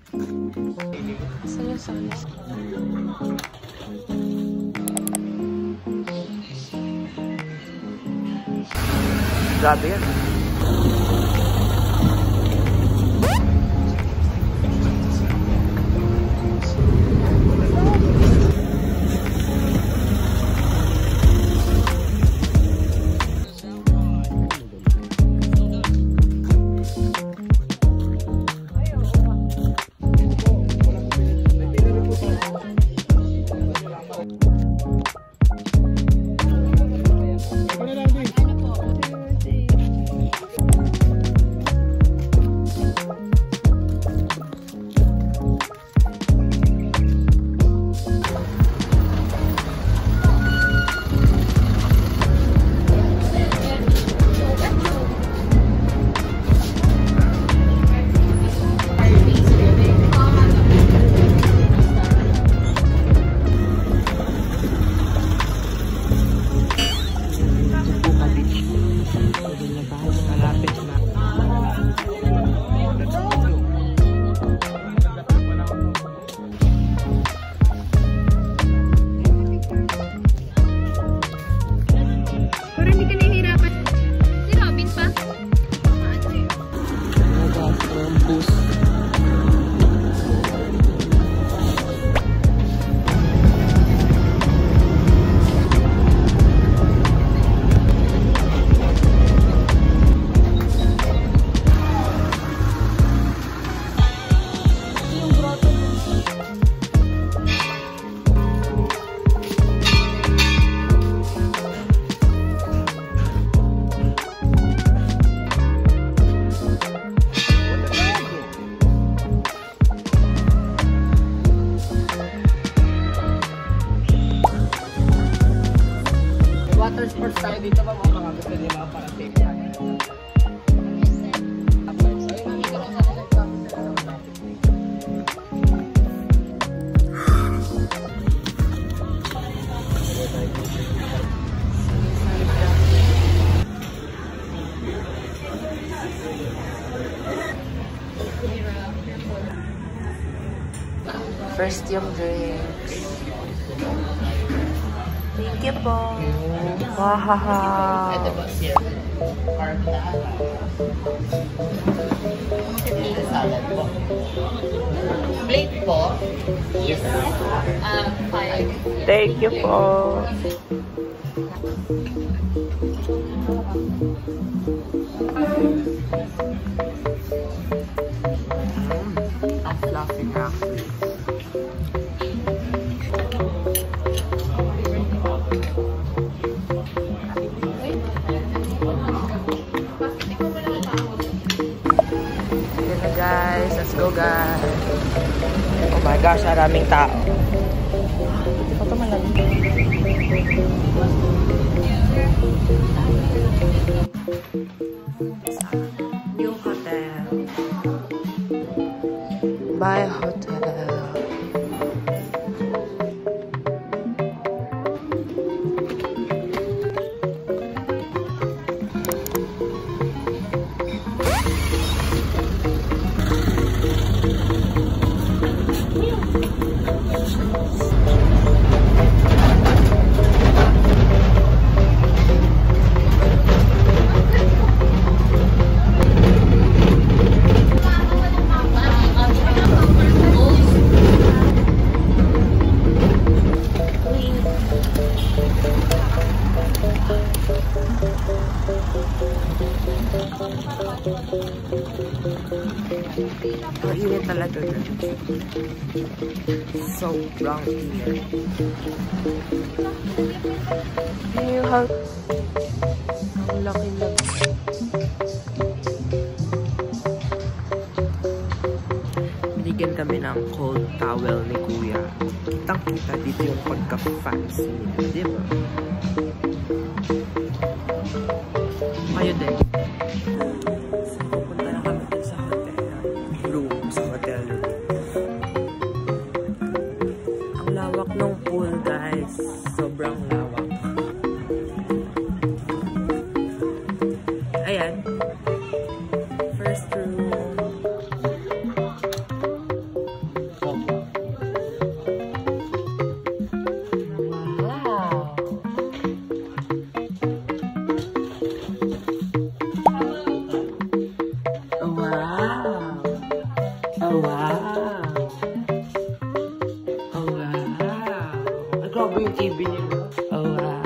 Saan yung sana? Grabe yan. Water sports tayo dito ba mga gusto nila para safe tayo. First yung drinks. Thank you po. Wow. Plate po. Yes. 5. Thank you po. Ang fluffy actually. Guys, let's go guys. Oh my gosh, maraming tao. Ito malamig. New hotel. Bye hotel. Mainit talaga dyan. Sobrang init. New house. Ang laki na. Binigyan kami ng cold towel ni Kuya. Kitang-kita dito yung pagka-fancy nila, di ba? Kayo din. Pupunta na kami dun sa hotel. Room sa hotel room. Ang lawak ng pool, guys. Sobrang lawak. Ayan. First room. Oh, wow. Oh, wow. Ay, grabe yung TV niyo. Oh, wow.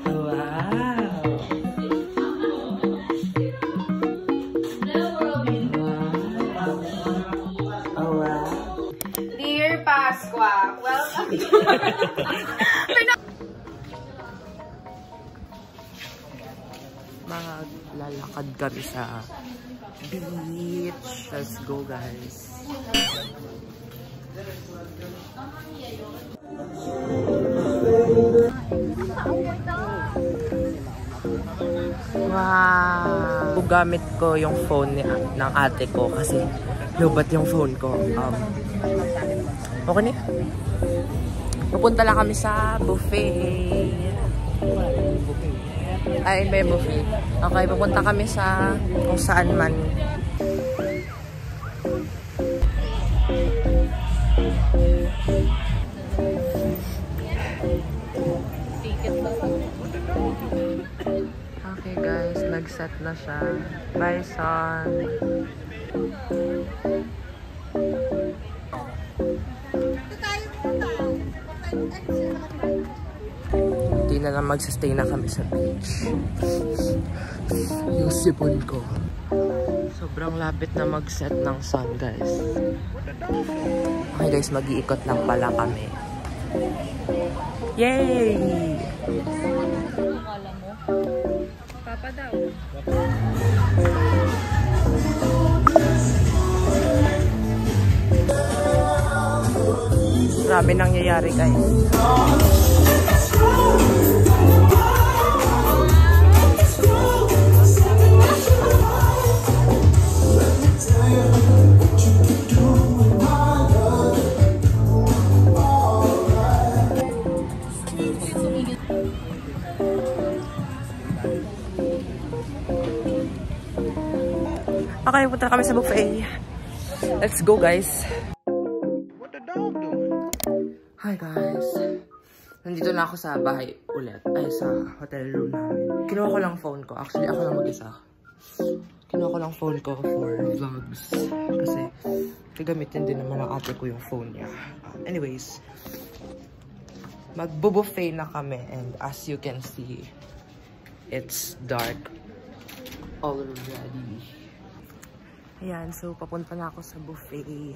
Oh, wow. Oh, wow. Dear Pasqua, welcome to... Maglalakad kami sa beach. Let's go, guys. Wow! Gamit ko yung phone ng ate ko kasi lubat yung phone ko. Okay na. Pupunta lang kami sa buffet. Ay, may buffet. Okay, pupunta kami sa kung saan man. Okay guys, nag-set na siya. Bye, son. Hindi na lang magsistay na kami sa beach. Yung sipon ko. Sobrang lapit na mag-set ng sun, guys. Okay guys, mag-iikot lang pala kami. Yay! Akala mo? Papa daw. Grabe nangyayari, guys. Okay, punta kami sa buffet. Let's go, guys. What the dog doing? Hi, guys. Nandito na ako sa bahay ulit. Ay, sa hotel room namin. Kinuha ko lang phone ko. Actually, ako lang mag-isa. Kinuha ko lang phone ko for vlogs. Kasi, gagamitin din naman ng ate ko yung phone niya. Anyways, magbo-buffet na kami. And as you can see, it's dark already. Ayan, so papunta na ako sa buffet.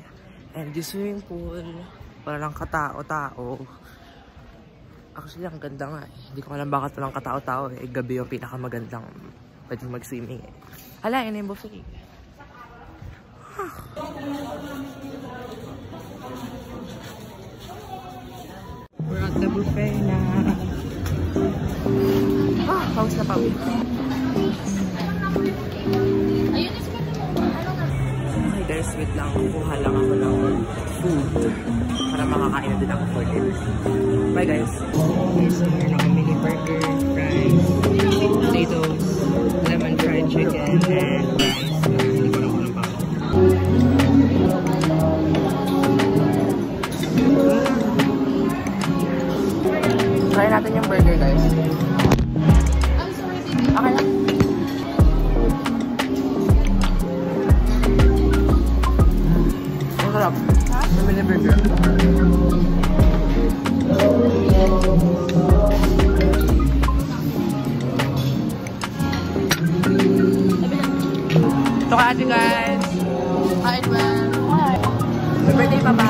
And yung swimming pool, wala lang katao-tao. Actually, ang ganda nga eh. Hindi ko alam bakit walang katao-tao eh. Gabi yung pinakamagandang pwedeng mag-swimming eh. Hala, yun yung buffet. We're at the buffet na. Pawis na pawis. Okay guys, wait lang. Kuha lang ako ng food para makakain din ako for dinner. Bye guys. Guys, meron ako mini burger, fries, potatoes, lemon fried chicken, and rice. Hindi ko lang kulang pa ako. Try natin yung burger guys. Okay lang. Sarap. Mini burger. Ito ka ate guys. Hi, man. Hi. May birthday pa ba?